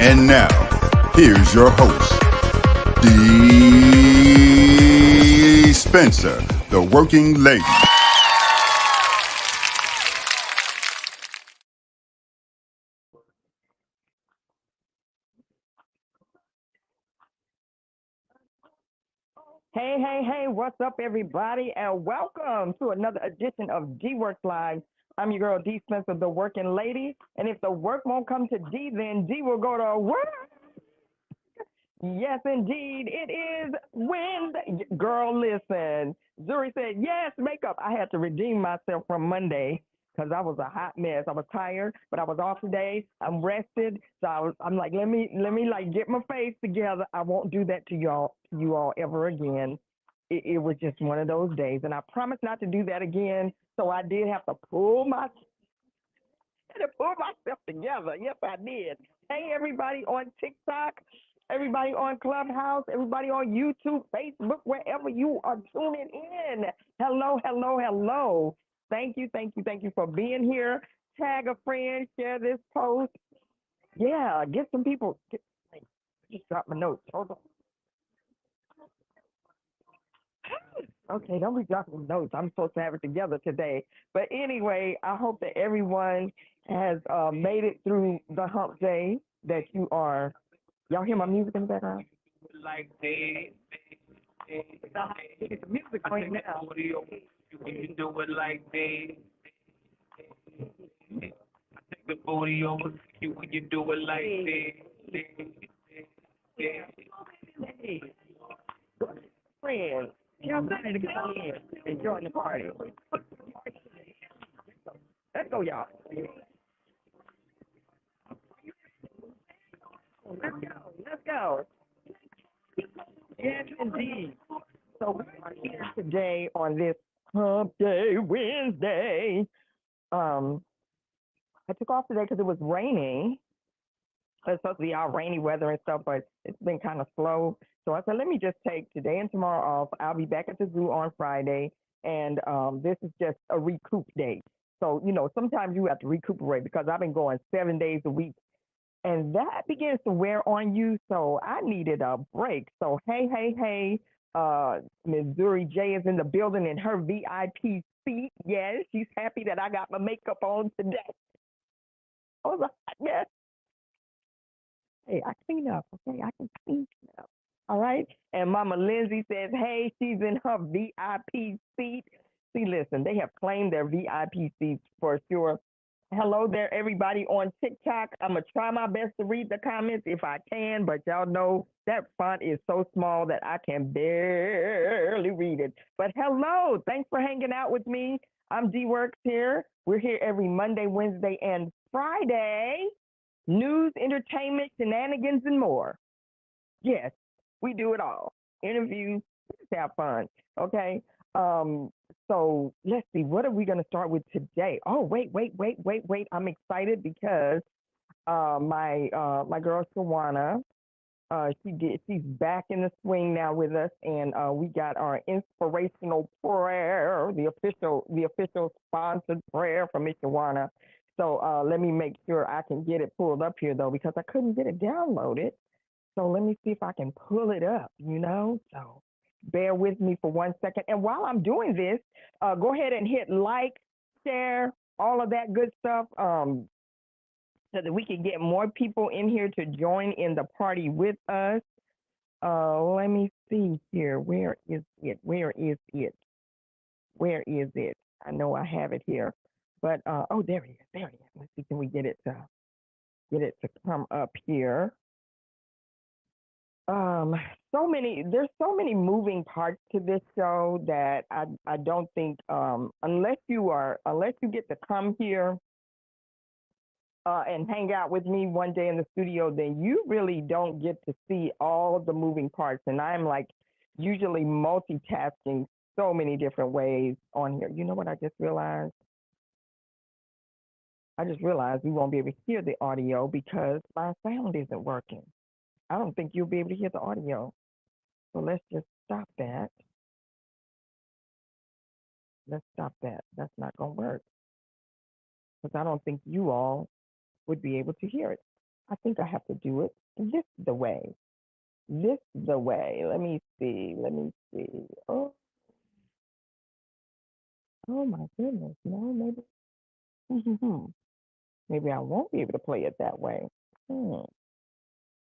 And now, here's your host, Dee Spencer, the working lady. Hey, what's up, everybody, and welcome to another edition of DeeWorks Live. I'm your girl, Dee Spencer, the working lady, and if the work won't come to D, then D will go to work. Yes, indeed, it is Wednesday. Girl, listen, Zuri said, yes, makeup. I had to redeem myself from Monday because I was a hot mess. I was tired, but I was off today. I'm rested, so I'm like, let me like get my face together. I won't do that to you all ever again. It was just one of those days, and I promised not to do that again. So I did have to pull myself together. Yes, I did. Hey, everybody on TikTok, everybody on Clubhouse, everybody on YouTube, Facebook, wherever you are tuning in. Hello. Thank you for being here. Tag a friend, share this post. Yeah, get some people. Just drop my notes. Hold on. Okay, don't be dropping notes. I'm supposed to have it together today. But anyway, I hope that everyone has made it through the hump day that you are. Y'all hear my music in the background? Like they It's music right now. You do it like they. I take the booty over you when you do it like they. Hey, friends, y'all ready to go in and join the party? Let's go, y'all. Let's go. Yes, indeed. So we are here today on this Hump Day Wednesday. I took off today because it was raining. It's supposed to be all rainy weather and stuff, but it's been kind of slow. So I said, let me just take today and tomorrow off. I'll be back at the zoo on Friday, and this is just a recoup day. So, sometimes you have to recuperate because I've been going 7 days a week, and that begins to wear on you. So I needed a break. So, hey, Missouri J is in the building in her VIP seat. Yes, she's happy that I got my makeup on today. I was like, yes. Hey, I clean up, okay? I can clean up. All right? And Mama Lindsay says, hey, she's in her VIP seat. See, listen, they have claimed their VIP seats for sure. Hello there, everybody on TikTok. I'm going to try my best to read the comments if I can, but y'all know that font is so small that I can barely read it. But hello, thanks for hanging out with me. I'm DeeWorks here. We're here every Monday, Wednesday, and Friday. News, entertainment, shenanigans, and more. Yes, we do it all. Interviews, just have fun. Okay. So let's see, what are we going to start with today? Oh, wait. I'm excited because my girl Shawana, she's back in the swing now with us, and we got our inspirational prayer, the official sponsored prayer from Miss Shawana. So let me make sure I can get it pulled up here though, because I couldn't get it downloaded. So let me see if I can pull it up, So bear with me for 1 second. And while I'm doing this, go ahead and hit like, share, all of that good stuff, so that we can get more people in here to join in the party with us. Let me see here. Where is it? Where is it? Where is it? I know I have it here, but oh, there it is. There it is. Let's see, can we get it to come up here? Um, there's so many moving parts to this show that I don't think unless you get to come here and hang out with me one day in the studio, then you really don't get to see all the moving parts. And I'm like usually multitasking so many different ways on here. You know what I just realized? I just realized we won't be able to hear the audio because my sound isn't working. I don't think you'll be able to hear the audio. So let's just stop that. Let's stop that. That's not going to work because I don't think you all would be able to hear it. I think I have to do it this the way. This the way. Let me see. Let me see. Oh, oh my goodness. No, maybe. Maybe I won't be able to play it that way. Hmm.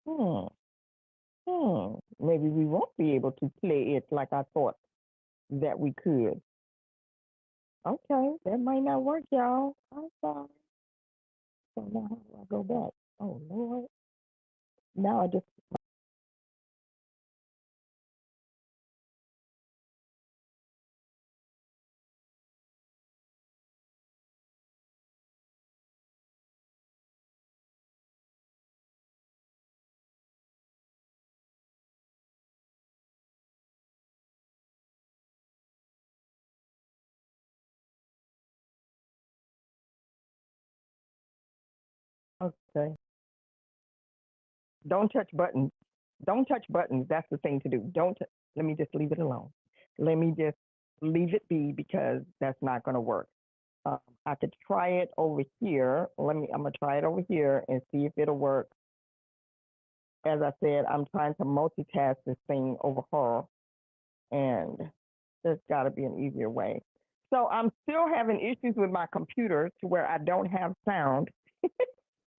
Hmm. Maybe we won't be able to play it like I thought that we could. Okay, that might not work, y'all. I'm sorry. So now how do I go back? Oh Lord. Now I just okay. Don't touch buttons. Don't touch buttons. That's the thing to do. Don't. Let me just leave it alone. Let me just leave it be because that's not going to work. I could try it over here. I'm gonna try it over here and see if it'll work. As I said, I'm trying to multitask this thing over her, and there's got to be an easier way. So I'm still having issues with my computer to where I don't have sound.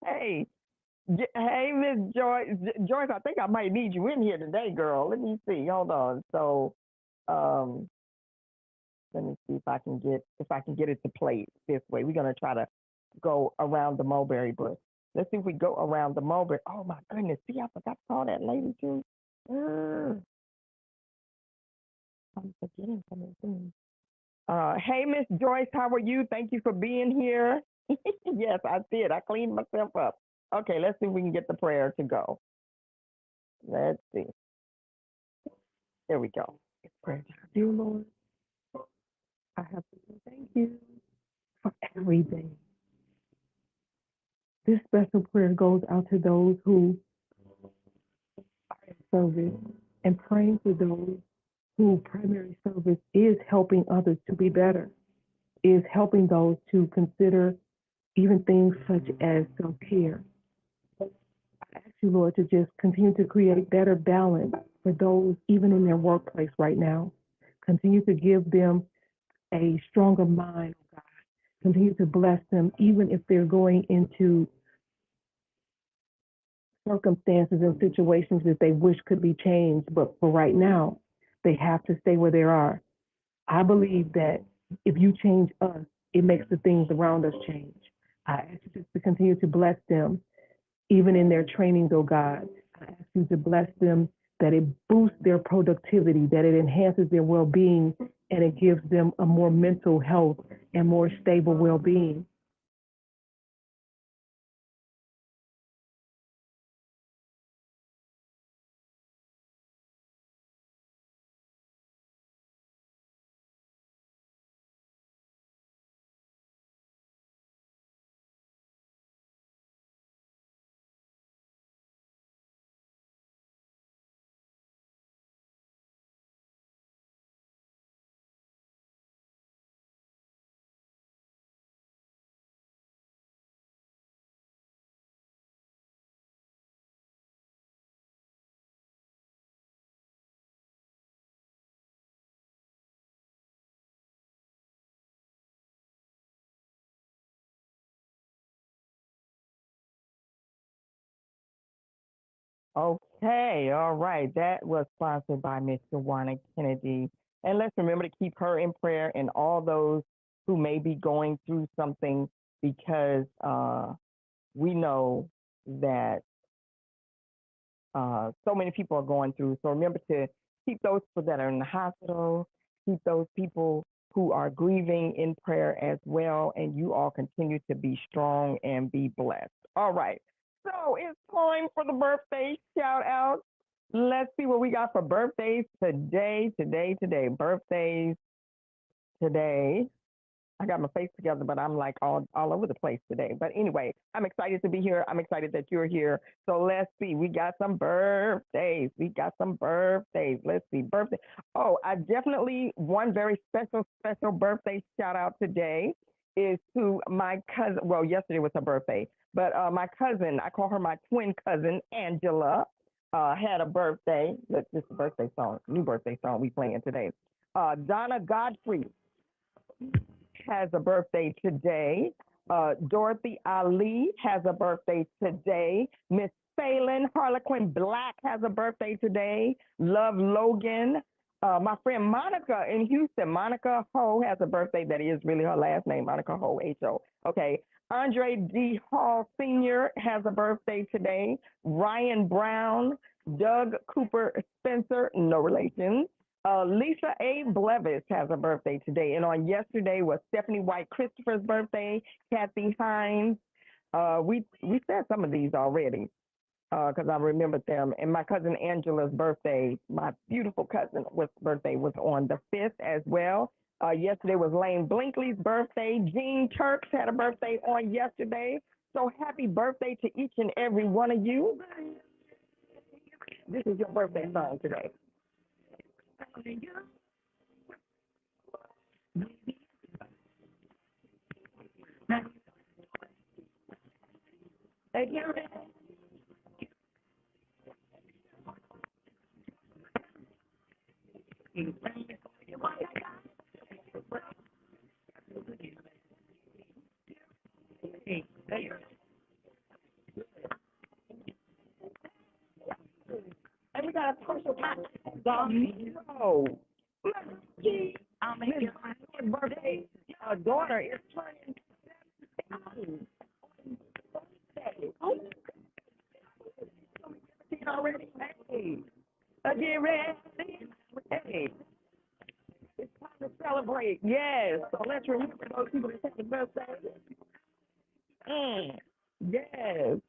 Hey, hey, Miss Joyce. Joyce, I think I might need you in here today, girl. Let me see. Hold on. So, um, let me see if I can get it to play this way. We're gonna try to go around the mulberry bush. Let's see if we go around the mulberry. Oh my goodness! See, I forgot to call that lady too. I'm forgetting so many things. Hey, Miss Joyce, how are you? Thank you for being here. Yes, I did. I cleaned myself up. Okay, let's see if we can get the prayer to go. Let's see. There we go. It's prayer time. Dear Lord, I have to say thank you for everything. This special prayer goes out to those who are in service and praying for those whose primary service is helping others to be better, is helping those to consider even things such as self-care. I ask you, Lord, to just continue to create better balance for those even in their workplace right now. Continue to give them a stronger mind, God. Continue to bless them even if they're going into circumstances and situations that they wish could be changed, but for right now, they have to stay where they are. I believe that if you change us, it makes the things around us change. I ask you just to continue to bless them, even in their trainings, oh God. I ask you to bless them, that it boosts their productivity, that it enhances their well-being, and it gives them a more mental health and more stable well-being. Okay, all right. That was sponsored by Miss Joanna Kennedy. And let's remember to keep her in prayer and all those who may be going through something because we know that so many people are going through. So remember to keep those people that are in the hospital, keep those people who are grieving in prayer as well. And you all continue to be strong and be blessed. All right. So it's time for the birthday shout out. Let's see what we got for birthdays today. Birthdays today. I got my face together, but I'm like all over the place today. But anyway, I'm excited to be here. I'm excited that you're here. So let's see. We got some birthdays. Let's see. Birthday. Oh, I definitely one very special birthday shout out today is to my cousin. Well, yesterday was her birthday, but my cousin, I call her my twin cousin, Angela, had a birthday. This is a birthday song, new birthday song we playing today. Donna Godfrey has a birthday today. Dorothy Ali has a birthday today. Miss Phelan Harlequin Black has a birthday today. Love Logan. My friend Monica in Houston, Monica Ho has a birthday that is really her last name, Monica Ho, H-O. Okay. Andre D. Hall Sr. has a birthday today. Ryan Brown, Doug Cooper Spencer, no relation. Lisa A. Blevis has a birthday today. And on yesterday was Stephanie White Christopher's birthday, Kathy Hines. We said some of these already because I remembered them. And my cousin Angela's birthday, my beautiful cousin, birthday was on the 5th as well. Yesterday was Lane Blinkley's birthday. Jean Turks had a birthday on yesterday. So happy birthday to each and every one of you. This is your birthday song today. And we got a special oh, Miss birthday daughter is turning 7. Oh, already. Hey, get ready. Hey, it's time to celebrate. Yes. So let's remember those people that take the birthday. Yes.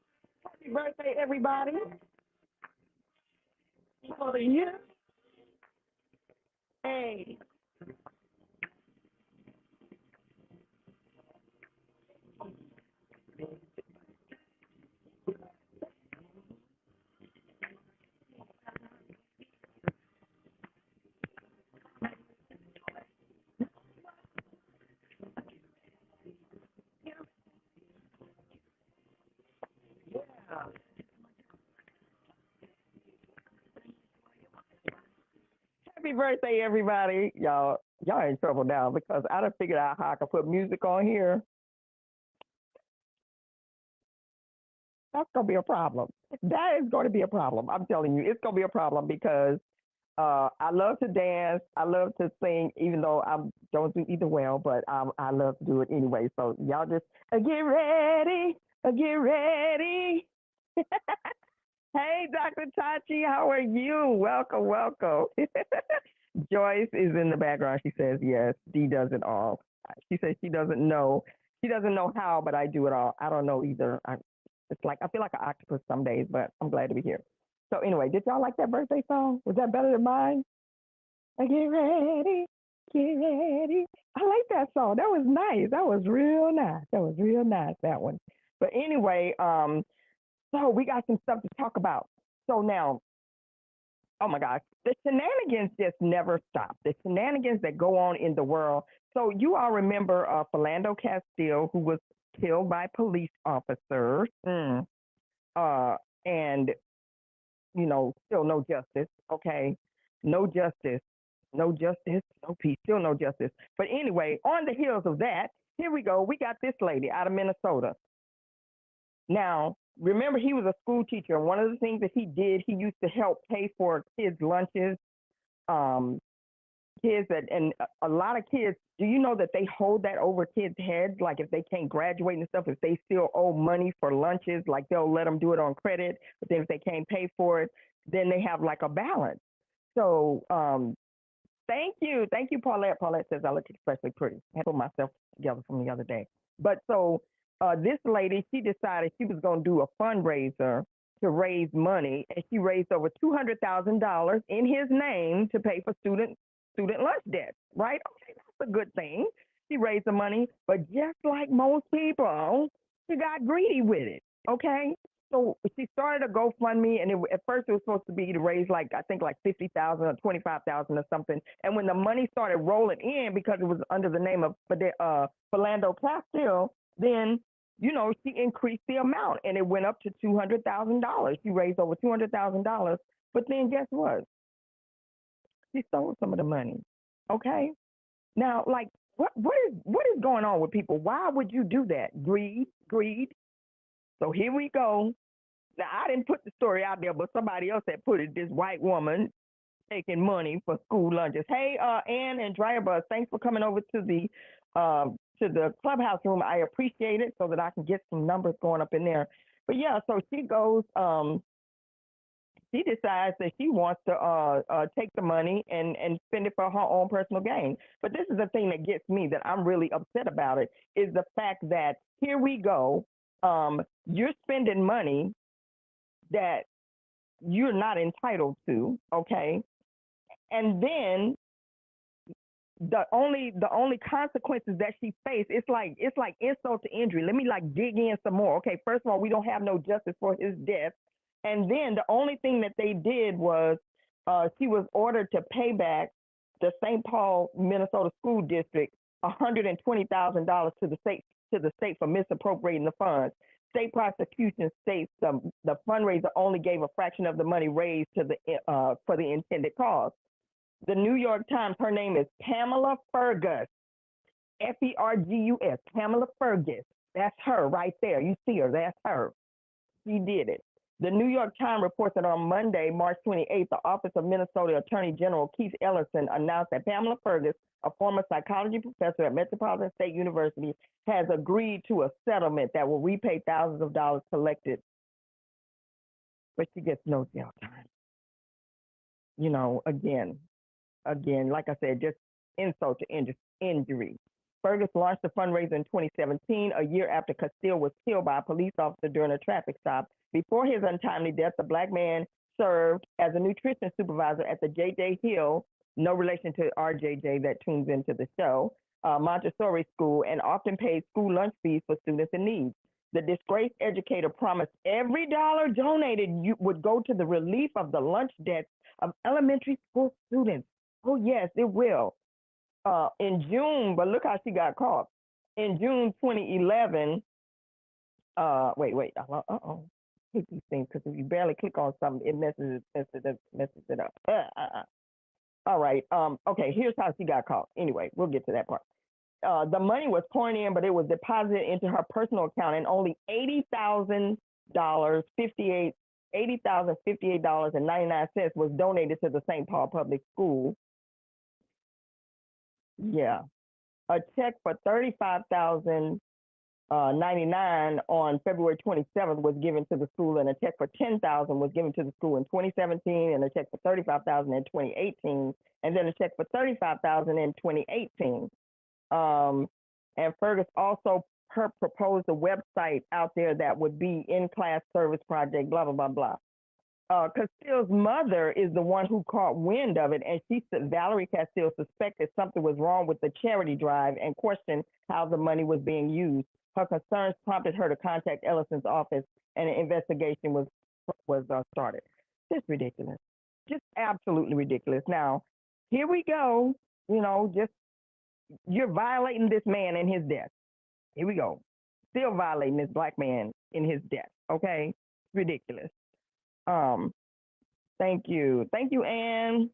Happy birthday, everybody. For the year. Hey. Happy birthday, everybody. Y'all in trouble now because I done figured out how I can put music on here. That's going to be a problem. That is going to be a problem. I'm telling you, it's going to be a problem because I love to dance. I love to sing, even though I don't do either well, but I love to do it anyway. So y'all just get ready, get ready. Hey, Dr. Tachi, how are you? Welcome, welcome. Joyce is in the background. She says, yes, Dee does it all. She says she doesn't know. She doesn't know how, but I do it all. I don't know either. It's like I feel like an octopus some days, but I'm glad to be here. So anyway, did y'all like that birthday song? Was that better than mine? Get ready, get ready. I like that song. That was nice. That was real nice. That one. But anyway, so we got some stuff to talk about. So now, oh my gosh, the shenanigans just never stop. The shenanigans that go on in the world. So you all remember Philando Castile, who was killed by police officers, and still no justice. Okay, no justice, no peace, still no justice. But anyway, on the heels of that, here we go. We got this lady out of Minnesota. Now, remember, he was a school teacher, and one of the things that he did, he used to help pay for kids' lunches, um, kids that, and a lot of kids, do you know that they hold that over kids' heads? Like if they can't graduate and stuff, if they still owe money for lunches, like they'll let them do it on credit, but then if they can't pay for it, then they have like a balance. So thank you, Paulette. Paulette says I look especially pretty. I put myself together from the other day. But so this lady, she decided she was going to do a fundraiser to raise money, and she raised over $200,000 in his name to pay for student lunch debt. Right? Okay, that's a good thing. She raised the money, but just like most people, she got greedy with it. Okay, so she started a GoFundMe, and at first it was supposed to be to raise like I think like 50,000 or 25,000 or something. And when the money started rolling in, because it was under the name of Philando Castile, then she increased the amount, and it went up to $200,000. She raised over $200,000. But then guess what? She stole some of the money. Okay. Now, like, what is going on with people? Why would you do that? Greed. So here we go. Now, I didn't put the story out there, but somebody else had put it. This white woman taking money for school lunches. Hey, Ann and Dryerbuzz, thanks for coming over to the clubhouse room. I appreciate it so that I can get some numbers going up in there. But yeah, so she goes. She decides that she wants to take the money and spend it for her own personal gain. But this is the thing that gets me, that I'm really upset about it, is the fact that here we go. You're spending money that you're not entitled to, okay? And then the only consequences that she faced, it's like insult to injury. Let me like dig in some more. Okay, first of all, we don't have no justice for his death. And then the only thing that they did was she was ordered to pay back the St. Paul, Minnesota school district $120,000 to the state for misappropriating the funds. State prosecution states the fundraiser only gave a fraction of the money raised to for the intended cause. The New York Times, her name is Pamela Fergus, Fergus, Pamela Fergus. That's her right there. You see her, that's her. She did it. The New York Times reports that on Monday, March 28th, the Office of Minnesota Attorney General Keith Ellison announced that Pamela Fergus, a former psychology professor at Metropolitan State University, has agreed to a settlement that will repay thousands of dollars collected, but she gets no jail time. Again, like I said, just insult to injury. Fergus launched the fundraiser in 2017, a year after Castile was killed by a police officer during a traffic stop. Before his untimely death, the Black man served as a nutrition supervisor at the J.J. Hill, no relation to RJJ that tunes into the show, Montessori school, and often paid school lunch fees for students in need. The disgraced educator promised every dollar donated would go to the relief of the lunch debts of elementary school students. Oh, yes, it will. In June, but look how she got caught. In June 2011, wait, I hate these things because if you barely click on something, it messes it up. All right, okay, here's how she got caught. Anyway, we'll get to that part. The money was pouring in, but it was deposited into her personal account, and only $80,058.99 was donated to the St. Paul Public School. Yeah, a check for $35,099 on February 27th was given to the school, and a check for $10,000 was given to the school in 2017, and a check for $35,000 in 2018, and then a check for $35,000 in 2018. And Fergus also proposed a website out there that would be in-class service project, blah, blah, blah, blah. Castile's mother is the one who caught wind of it, and she said Valerie Castile suspected something was wrong with the charity drive and questioned how the money was being used. Her concerns prompted her to contact Ellison's office, and an investigation was started. Just ridiculous, just absolutely ridiculous. Now, here we go. You're violating this man in his death. Here we go. Still violating this Black man in his death. Okay, ridiculous. Thank you, Ann.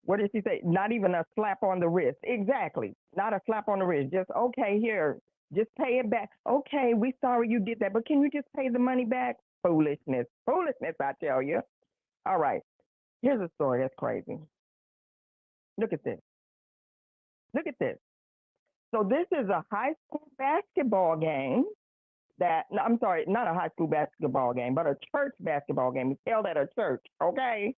What did she say? Not even a slap on the wrist. Exactly, not a slap on the wrist. Just okay, here, just pay it back. Okay, we sorry you did that, but can you just pay the money back? foolishness. Foolishness, I tell you. All right. Here's a story that's crazy. Look at this. Look at this. So this is a high school basketball game no, I'm sorry, not a high school basketball game, but a church basketball game. It's held at a church, okay?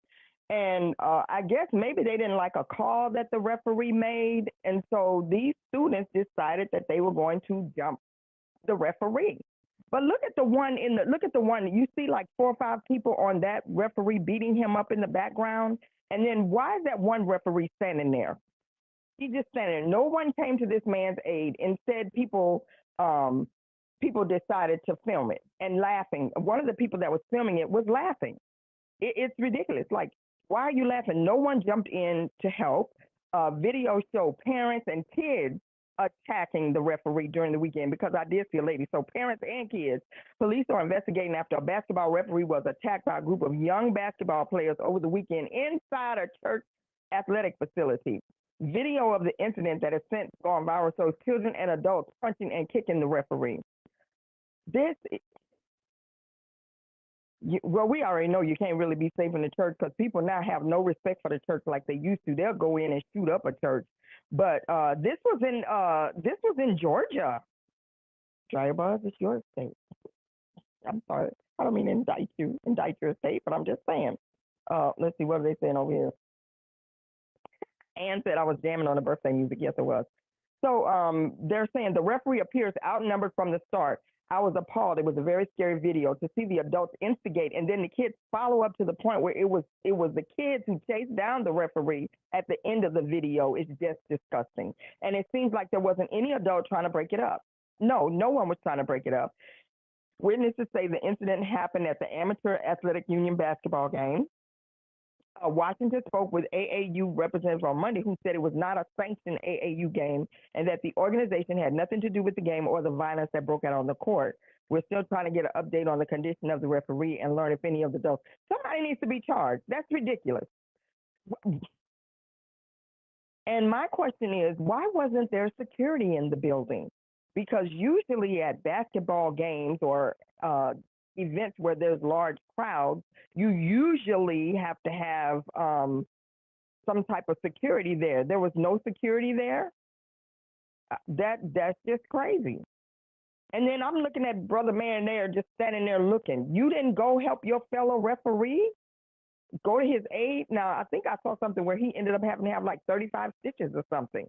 And I guess maybe they didn't like a call that the referee made. And so these students decided that they were going to jump the referee. But look at the one you see like 4 or 5 people on that referee beating him up in the background. And then why is that one referee standing there? He's just standing there. No one came to this man's aid. Instead, people decided to film it and laughing. One of the people that was filming it was laughing. It's ridiculous. Like, why are you laughing? No one jumped in to help. Video show parents and kids attacking the referee during the weekend, because I did see a lady. So parents and kids. Police are investigating after a basketball referee was attacked by a group of young basketball players over the weekend inside a church athletic facility. Video of the incident that has since gone viral shows children and adults punching and kicking the referee. We already know you can't really be safe in the church, because people now have no respect for the church like they used to. They'll go in and shoot up a church. But this was in Georgia. Drybuzz, it's your state. I'm sorry, I don't mean to indict your state, but I'm just saying. Let's see, what are they saying over here? Ann said I was jamming on the birthday music. Yes, it was. So they're saying the referee appears outnumbered from the start. I was appalled. It was a very scary video to see the adults instigate, and then the kids follow up to the point where it was the kids who chased down the referee at the end of the video. It's just disgusting. And it seems like there wasn't any adult trying to break it up. No one was trying to break it up. Witnesses say the incident happened at the Amateur Athletic Union basketball game. Washington spoke with AAU representatives on Monday, who said it was not a sanctioned AAU game and that the organization had nothing to do with the game or the violence that broke out on the court. We're still trying to get an update on the condition of the referee and learn if any of the adults. Somebody needs to be charged. That's ridiculous. And my question is, why wasn't there security in the building? Because usually at basketball games or events where there's large crowds, you usually have to have some type of security there. There was no security there. That's just crazy. And then I'm looking at Brother Man there just standing there looking. You didn't go help your fellow referee? Go to his aid? Now, I think I saw something where he ended up having to have like 35 stitches or something.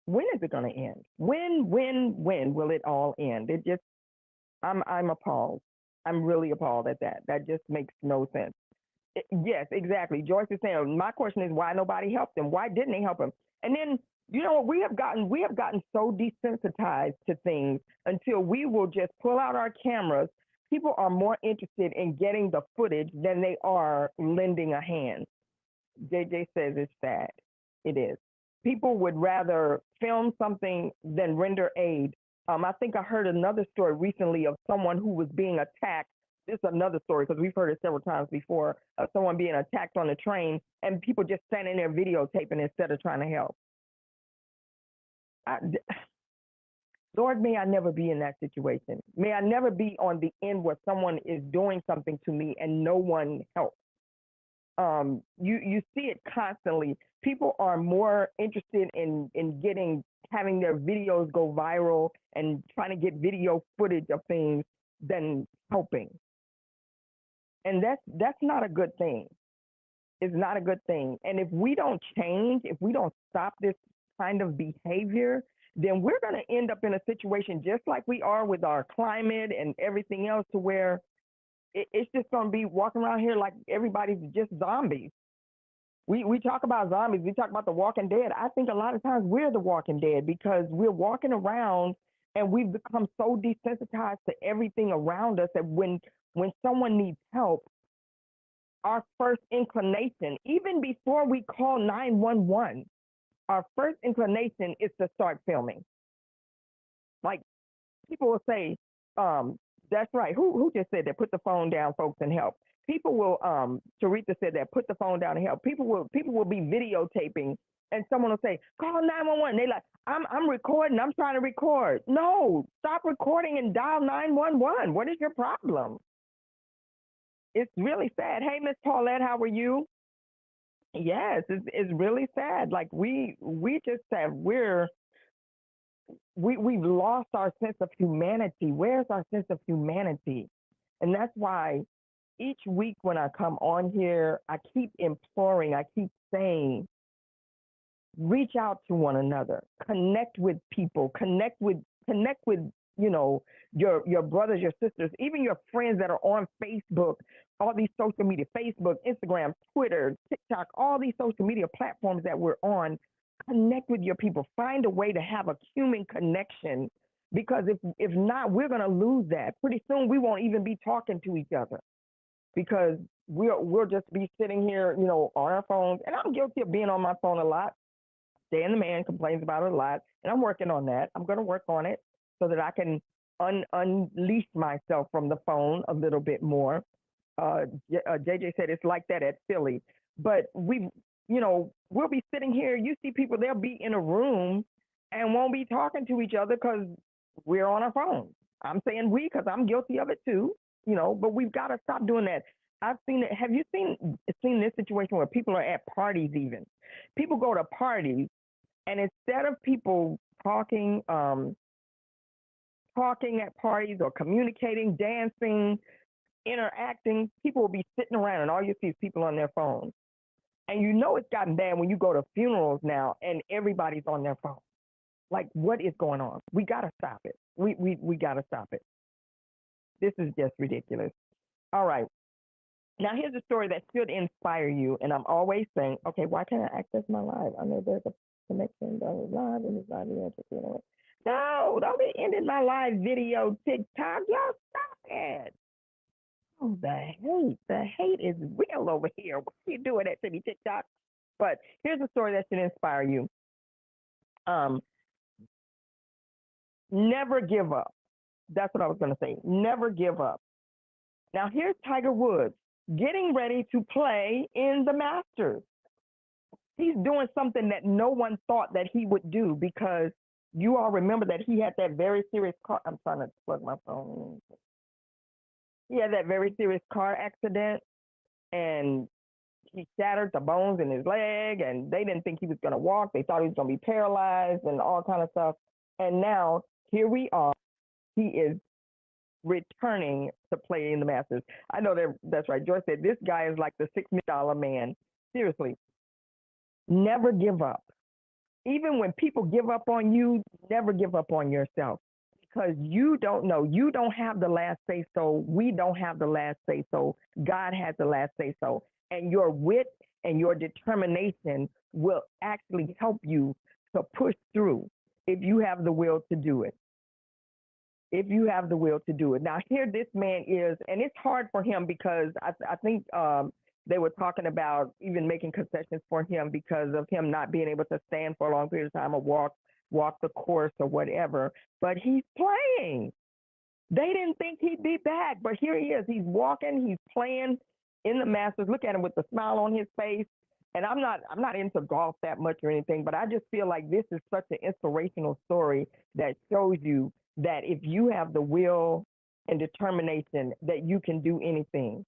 When is it going to end? When will it all end? I'm appalled. I'm really appalled at that. That just makes no sense. Yes, exactly. Joyce is saying, my question is why nobody helped him? Why didn't they help him? And then, we have gotten so desensitized to things until we will just pull out our cameras. People are more interested in getting the footage than they are lending a hand. JJ says it's sad. It is. People would rather film something than render aid. I think I heard another story recently of someone who was being attacked. This is another story because we've heard it several times before, of someone being attacked on the train and people just standing there videotaping instead of trying to help. Lord, may I never be in that situation. May I never be on the end where someone is doing something to me and no one helps. You see it constantly. People are more interested in having their videos go viral and trying to get video footage of things than helping. And that's not a good thing. It's not a good thing. And if we don't change, if we don't stop this kind of behavior, then we're going to end up in a situation just like we are with our climate and everything else, to where it's just going to be walking around here like everybody's just zombies. We talk about zombies. We talk about the Walking Dead. I think a lot of times we're the Walking Dead because we're walking around and we've become so desensitized to everything around us that when someone needs help, our first inclination, even before we call 911, our first inclination is to start filming. Like, people will say, that's right. Who just said that? Put the phone down, folks, and help. People will, Teresa said that, put the phone down and help. People will be videotaping and someone will say, call 911. They like, I'm recording. I'm trying to record. No, stop recording and dial 911. What is your problem? It's really sad. Hey, Miss Paulette, how are you? Yes, it's really sad. Like we just have we've lost our sense of humanity. Where's our sense of humanity? And that's why each week when I come on here, I keep imploring, I keep saying, reach out to one another, connect with people, connect with you know, your brothers, your sisters, even your friends that are on Facebook, all these social media, Facebook, Instagram, Twitter, TikTok, all these social media platforms that we're on. Connect with your people. Find a way to have a human connection, because if not, we're going to lose that. Pretty soon we won't even be talking to each other, because we'll just be sitting here, you know, on our phones. And I'm guilty of being on my phone a lot. Dan the man complains about it a lot, and I'm working on that. I'm going to work on it so that I can unleash myself from the phone a little bit more. JJ said it's like that at Philly, but you know, we'll be sitting here. You see people, they'll be in a room and won't be talking to each other because we're on our phones. I'm saying we because I'm guilty of it too, you know, but we've got to stop doing that. I've seen it. Have you seen this situation where people are at parties even? People go to parties, and instead of people talking at parties or communicating, dancing, interacting, people will be sitting around and all you see is people on their phones. And you know it's gotten bad when you go to funerals now and everybody's on their phone. Like, what is going on? We got to stop it. We got to stop it. This is just ridiculous. All right. Now, here's a story that should inspire you. And I'm always saying, okay, why can't I access my live? I know there's a connection that is live and it's live. No, don't be ending my live video, TikTok. Y'all stop it. Oh, the hate is real over here. What are you doing at City TikTok? But here's a story that should inspire you. Never give up. That's what I was going to say. Never give up. Now, here's Tiger Woods getting ready to play in the Masters. He's doing something that no one thought that he would do, because you all remember that he had that very serious car. I'm trying to plug my phone in. He had that very serious car accident, and he shattered the bones in his leg, and they didn't think he was going to walk. They thought he was going to be paralyzed and all kind of stuff. And now here we are. He is returning to play in the Masters. I know that's right. Joyce said this guy is like the $6 million man. Seriously, never give up. Even when people give up on you, never give up on yourself, because you don't know. You don't have the last say so. We don't have the last say so. God has the last say so. And your wit and your determination will actually help you to push through if you have the will to do it. If you have the will to do it. Now, here this man is, and it's hard for him because I think they were talking about even making concessions for him because of him not being able to stand for a long period of time or walk the course or whatever. But he's playing. They didn't think he'd be back, but here he is. He's walking, he's playing in the Masters. Look at him with the smile on his face. And I'm not into golf that much or anything, but I just feel like this is such an inspirational story that shows you that if you have the will and determination, that you can do anything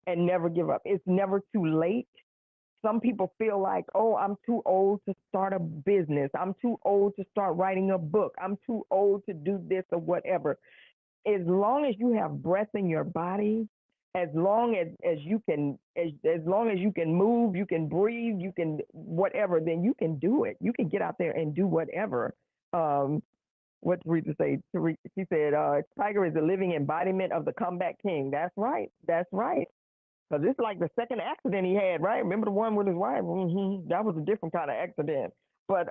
and never give up. It's never too late. Some people feel like, oh, I'm too old to start a business. I'm too old to start writing a book. I'm too old to do this or whatever. As long as you have breath in your body, as long as you can, as long as you can move, you can breathe, you can whatever, then you can do it. You can get out there and do whatever. What Teresa say? She said, Tiger is a living embodiment of the comeback king. That's right. That's right. Because it's like the second accident he had, right? Remember the one with his wife? Mm-hmm. That was a different kind of accident. But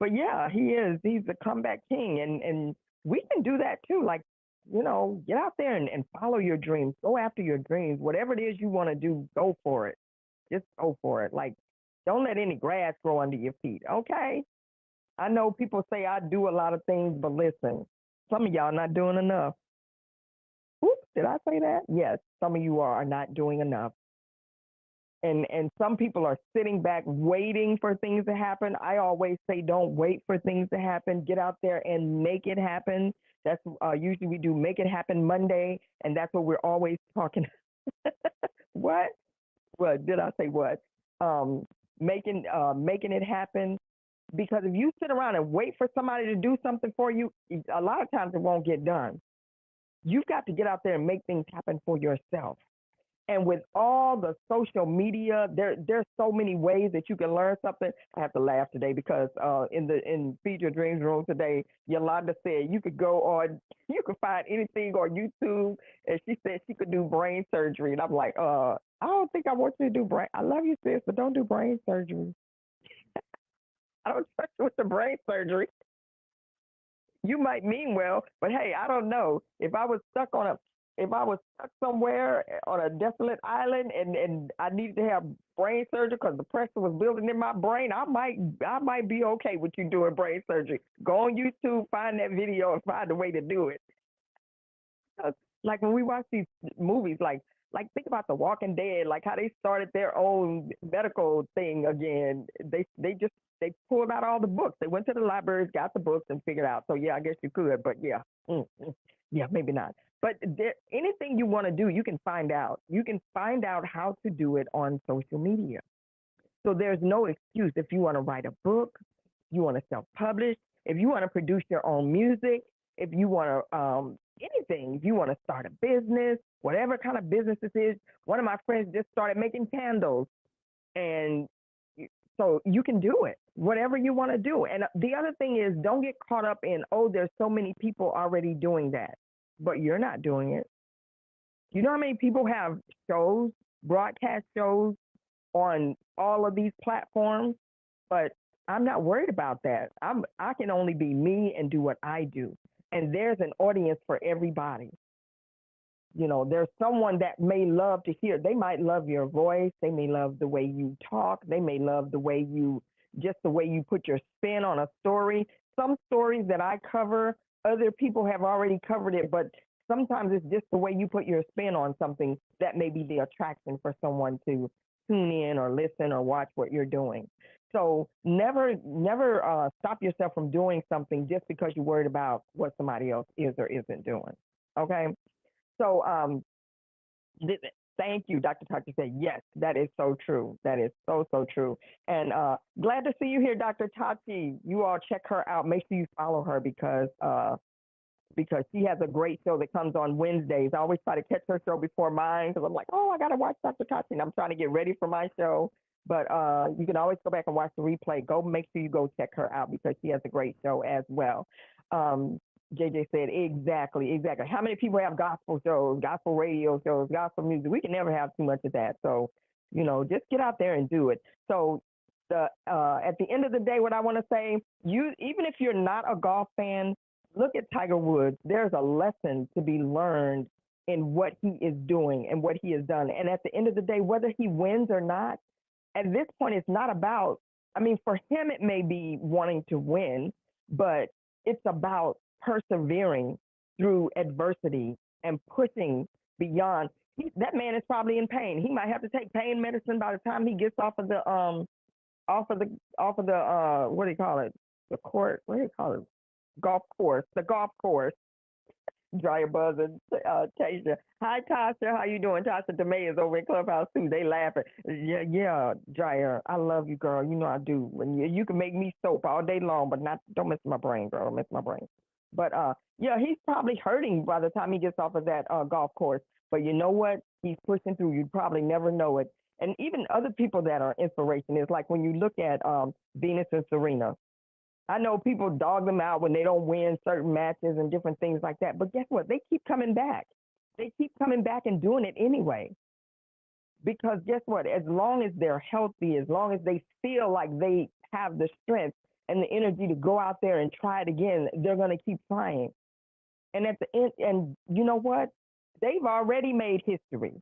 but yeah, he's the comeback king. And we can do that too. Like, you know, get out there and follow your dreams. Go after your dreams. Whatever it is you want to do, go for it. Just go for it. Like, don't let any grass grow under your feet, okay? I know people say I do a lot of things, but listen, some of y'all not doing enough. Oops, did I say that? Yes, some of you are not doing enough. And some people are sitting back waiting for things to happen. I always say don't wait for things to happen. Get out there and make it happen. That's usually we do Make It Happen Monday, and that's what we're always talking. What? What did I say? What? Um, making it happen. Because if you sit around and wait for somebody to do something for you, a lot of times it won't get done. You've got to get out there and make things happen for yourself. And with all the social media, there's so many ways that you can learn something. I have to laugh today because in Feed Your Dreams room today, Yolanda said you could go on, you could find anything on YouTube, and she said she could do brain surgery. And I'm like, I don't think I want you to do brain. I love you, sis, but don't do brain surgery. I don't trust you with the brain surgery. You might mean well, but hey, I don't know. If I was stuck somewhere on a desolate island and I needed to have brain surgery because the pressure was building in my brain, I might be okay with you doing brain surgery. Go on YouTube, find that video, and find a way to do it. Like when we watch these movies, like think about The Walking Dead, like how they started their own medical thing again. They pulled out all the books. They went to the libraries, got the books, and figured out. So yeah, I guess you could, but yeah, yeah, maybe not. But anything you want to do, you can find out. You can find out how to do it on social media. So there's no excuse if you want to write a book, you want to self-publish, if you want to produce your own music, if you want to anything, if you want to start a business, whatever kind of business this is. One of my friends just started making candles, and so you can do it, whatever you want to do. And the other thing is, don't get caught up in, oh, there's so many people already doing that, but you're not doing it. You know how many people have shows, broadcast shows on all of these platforms? But I'm not worried about that. I can only be me and do what I do. And there's an audience for everybody. You know, there's someone that may love to hear. They might love your voice. They may love the way you talk. They may love the way you put your spin on a story. Some stories that I cover, other people have already covered it, but sometimes it's just the way you put your spin on something that may be the attraction for someone to tune in or listen or watch what you're doing. So never stop yourself from doing something just because you're worried about what somebody else is or isn't doing. Okay. So thank you, Dr. Tachi said, yes, that is so true. That is so true. And glad to see you here, Dr. Tachi. You all check her out. Make sure you follow her because she has a great show that comes on Wednesdays. I always try to catch her show before mine because I'm like, oh, I got to watch Dr. Tachi, and I'm trying to get ready for my show. But you can always go back and watch the replay. Make sure you go check her out because she has a great show as well. JJ said, exactly. How many people have gospel shows, gospel radio shows, gospel music? We can never have too much of that. So, just get out there and do it. So at the end of the day, what I want to say, even if you're not a golf fan, look at Tiger Woods. There's a lesson to be learned in what he is doing and what he has done. And at the end of the day, whether he wins or not, at this point, it's not about, for him, it may be wanting to win, but it's about persevering through adversity and pushing beyond. That man is probably in pain. He might have to take pain medicine by the time he gets off of the what do you call it? The court. What do you call it? Golf course. The golf course. Dryer Buzz and Tasha. Hi, Tasha. How you doing? Tasha DeMay is over in Clubhouse too. They laughing. Yeah, Dryer. I love you, girl. You know I do. When you can make me soap all day long, but don't mess my brain, girl. Don't mess my brain. But yeah, he's probably hurting by the time he gets off of that golf course. But you know what? He's pushing through. You'd probably never know it. And even other people that are inspiration is like when you look at Venus and Serena. I know people dog them out when they don't win certain matches and different things like that. But guess what? They keep coming back. They keep coming back and doing it anyway. Because guess what? As long as they're healthy, as long as they feel like they have the strength and the energy to go out there and try it again, they're going to keep trying. And at the end, and you know what? They've already made history.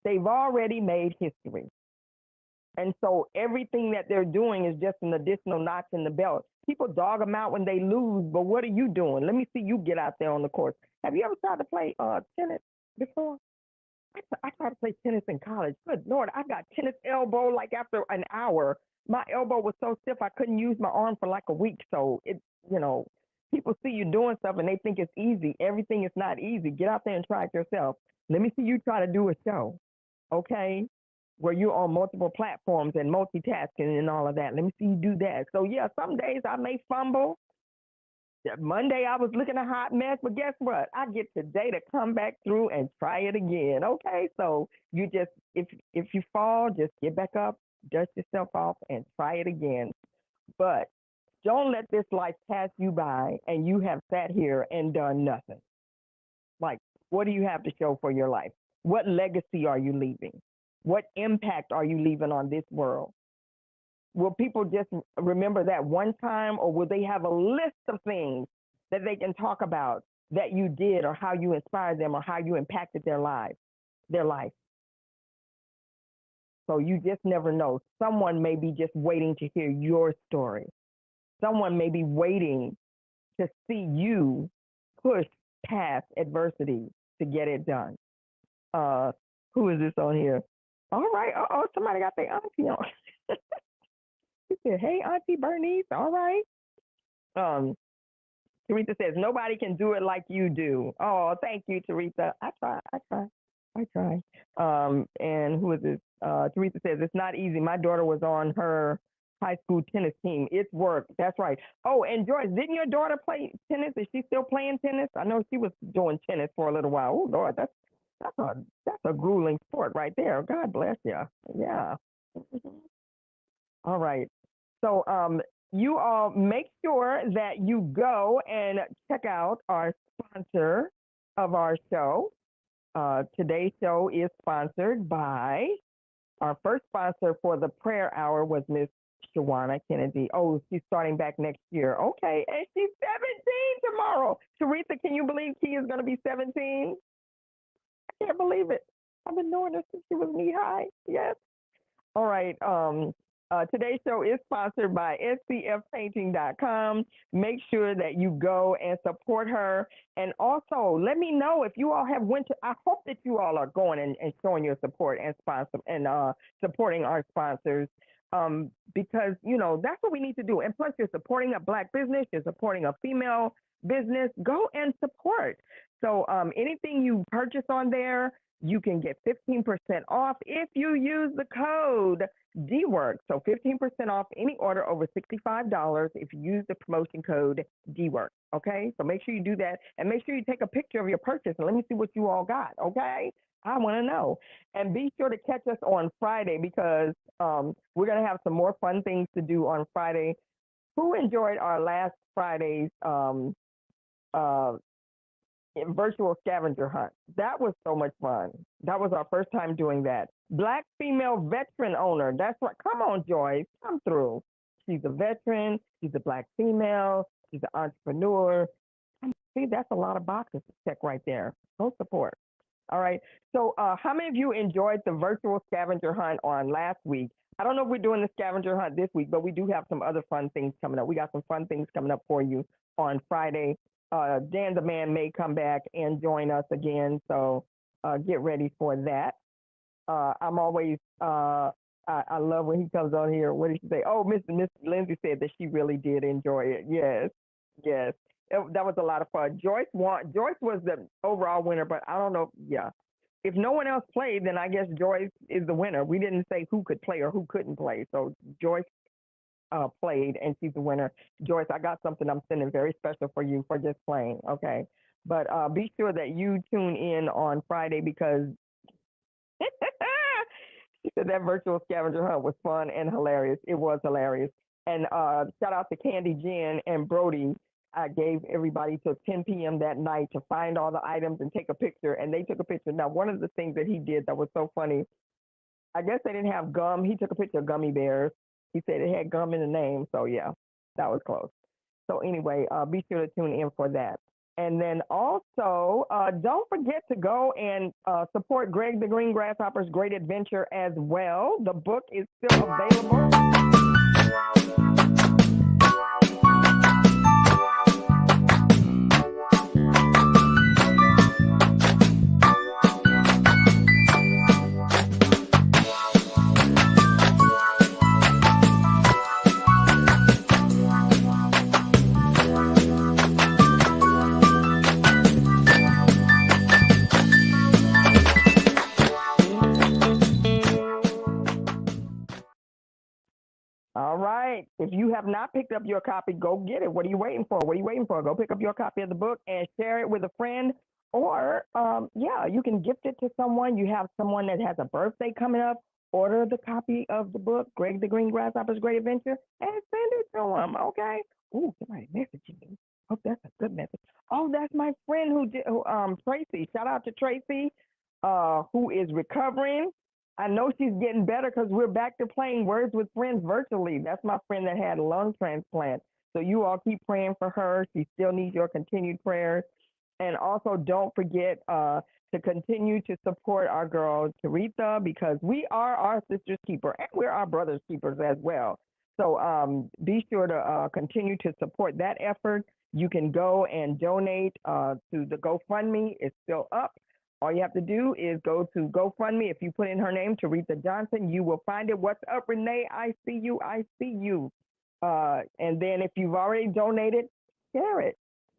They've already made history. And so everything that they're doing is just an additional notch in the belt. People dog them out when they lose, but what are you doing? Let me see you get out there on the course. Have you ever tried to play tennis before? I tried to play tennis in college. Good Lord, I got tennis elbow like after an hour. My elbow was so stiff I couldn't use my arm for like a week. So you know, people see you doing stuff and they think it's easy. Everything is not easy. Get out there and try it yourself. Let me see you try to do a show, okay? Where you're on multiple platforms and multitasking and all of that. Let me see you do that. So yeah, some days I may fumble. Monday I was looking a hot mess, but guess what? I get today to come back through and try it again. Okay, so you just if you fall, just get back up, dust yourself off, and try it again. But don't let this life pass you by and you have sat here and done nothing. Like, what do you have to show for your life? What legacy are you leaving? What impact are you leaving on this world? Will people just remember that one time, or will they have a list of things that they can talk about that you did, or how you inspired them, or how you impacted their life? So you just never know. Someone may be just waiting to hear your story. Someone may be waiting to see you push past adversity to get it done. Who is this on here? All right. Oh, somebody got their auntie on. She said, "Hey, Auntie Bernice." All right. Teresa says, "Nobody can do it like you do." Oh, thank you, Teresa. I try. And who is this? Teresa says, "It's not easy. My daughter was on her high school tennis team. It's work." That's right. Oh, and Joyce, didn't your daughter play tennis? Is she still playing tennis? I know she was doing tennis for a little while. Oh, Lord, that's a grueling sport right there. God bless you. Yeah. All right. So you all make sure that you go and check out our sponsor of our show. Today's show is sponsored by, our first sponsor for the prayer hour was Miss Shawana Kennedy. Oh, she's starting back next year. Okay, and she's 17 tomorrow. Teresa, can you believe she is going to be 17? I can't believe it. I've been knowing her since she was knee high. Yes. All right. Today's show is sponsored by scfpainting.com. Make sure that you go and support her. And also, let me know if you all have went to, I hope that you all are going and showing your support and supporting our sponsors. Because, you know, that's what we need to do. And plus, you're supporting a Black business, you're supporting a female business. Go and support. So anything you purchase on there, you can get 15% off if you use the code DeeWorks. So 15% off any order over $65 if you use the promotion code DeeWorks. Okay, so make sure you do that, and make sure you take a picture of your purchase and let me see what you all got. Okay, I want to know. And be sure to catch us on Friday, because we're going to have some more fun things to do on Friday. Who enjoyed our last Friday's virtual scavenger hunt? That was so much fun. That was our first time doing that. Black female veteran owner. That's right. Come on, Joyce. Come through. She's a veteran. She's a Black female. She's an entrepreneur. See, that's a lot of boxes to check right there. Go support. All right. So how many of you enjoyed the virtual scavenger hunt on last week? I don't know if we're doing the scavenger hunt this week, but we do have some other fun things coming up. We got some fun things coming up for you on Friday. Dan the Man may come back and join us again, so get ready for that. I'm always, I love when he comes on here. What did she say? Oh, Miss Lindsay said that she really did enjoy it. Yes. That was a lot of fun. Joyce was the overall winner, but I don't know. Yeah. If no one else played, then I guess Joyce is the winner. We didn't say who could play or who couldn't play. So Joyce played, and she's the winner. Joyce, I got something I'm sending very special for you for just playing, okay? But be sure that you tune in on Friday, because she said that virtual scavenger hunt was fun and hilarious. It was hilarious. And shout out to Candy Jen and Brody. I gave everybody till 10 p.m. that night to find all the items and take a picture, and they took a picture. Now, one of the things that he did that was so funny, I guess they didn't have gum. He took a picture of gummy bears. He said it had gum in the name, so yeah, that was close. So anyway, be sure to tune in for that. And then also, don't forget to go and support Greg the Green Grasshopper's Great Adventure as well. The book is still available. right. If you have not picked up your copy, go get it. What are you waiting for? What are you waiting for? Go pick up your copy of the book and share it with a friend. Or, you can gift it to someone. You have someone that has a birthday coming up. Order the copy of the book, Greg the Green Grasshopper's Great Adventure, and send it to them, okay? Ooh, somebody messaging me. Oh, that's a good message. Oh, that's my friend Tracy. Shout out to Tracy, who is recovering. I know she's getting better because we're back to playing Words with Friends virtually. That's my friend that had a lung transplant. So you all keep praying for her. She still needs your continued prayers. And also don't forget to continue to support our girl, Teresa, because we are our sister's keeper and we're our brother's keepers as well. So be sure to continue to support that effort. You can go and donate to the GoFundMe. It's still up. All you have to do is go to GoFundMe. If you put in her name, Teresa Johnson, you will find it. What's up, Renee? I see you. I see you. And then if you've already donated, share it.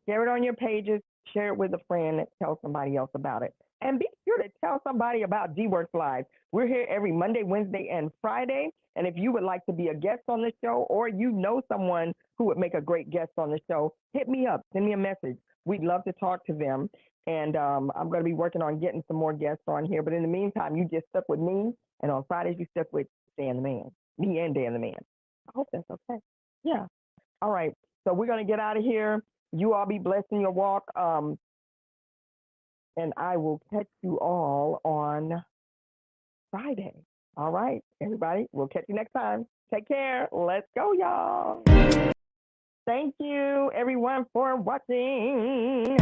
Share it on your pages. Share it with a friend. Tell somebody else about it. And be sure to tell somebody about DeeWorks Live. We're here every Monday, Wednesday, and Friday. And if you would like to be a guest on the show, or you know someone who would make a great guest on the show, hit me up. Send me a message. We'd love to talk to them. And I'm going to be working on getting some more guests on here. But in the meantime, you just stuck with me. And on Fridays, you stuck with Dan the Man. Me and Dan the Man. I hope that's okay. Yeah. All right. So we're going to get out of here. You all be blessed in your walk. And I will catch you all on Friday. All right, everybody. We'll catch you next time. Take care. Let's go, y'all. Thank you, everyone, for watching.